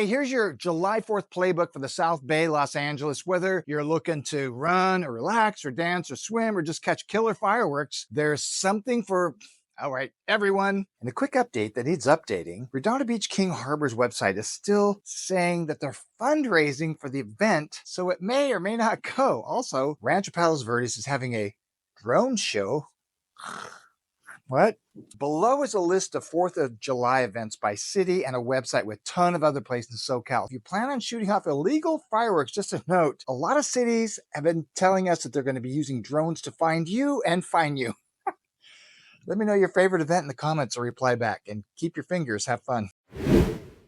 Hey, here's your July 4th playbook for the South Bay, Los Angeles. Whether you're looking to run or relax or dance or swim or just catch killer fireworks, there's something for, all right, everyone. And a quick update that needs updating. Redondo Beach King Harbor's website is still saying that they're fundraising for the event, so it may or may not go. Also, Rancho Palos Verdes is having a drone show. What? Below is a list of 4th of July events by city and a website with a ton of other places in SoCal. If you plan on shooting off illegal fireworks, just a note, a lot of cities have been telling us that they're going to be using drones to find you and fine you. Let me know your favorite event in the comments or reply back, and keep your fingers, have fun.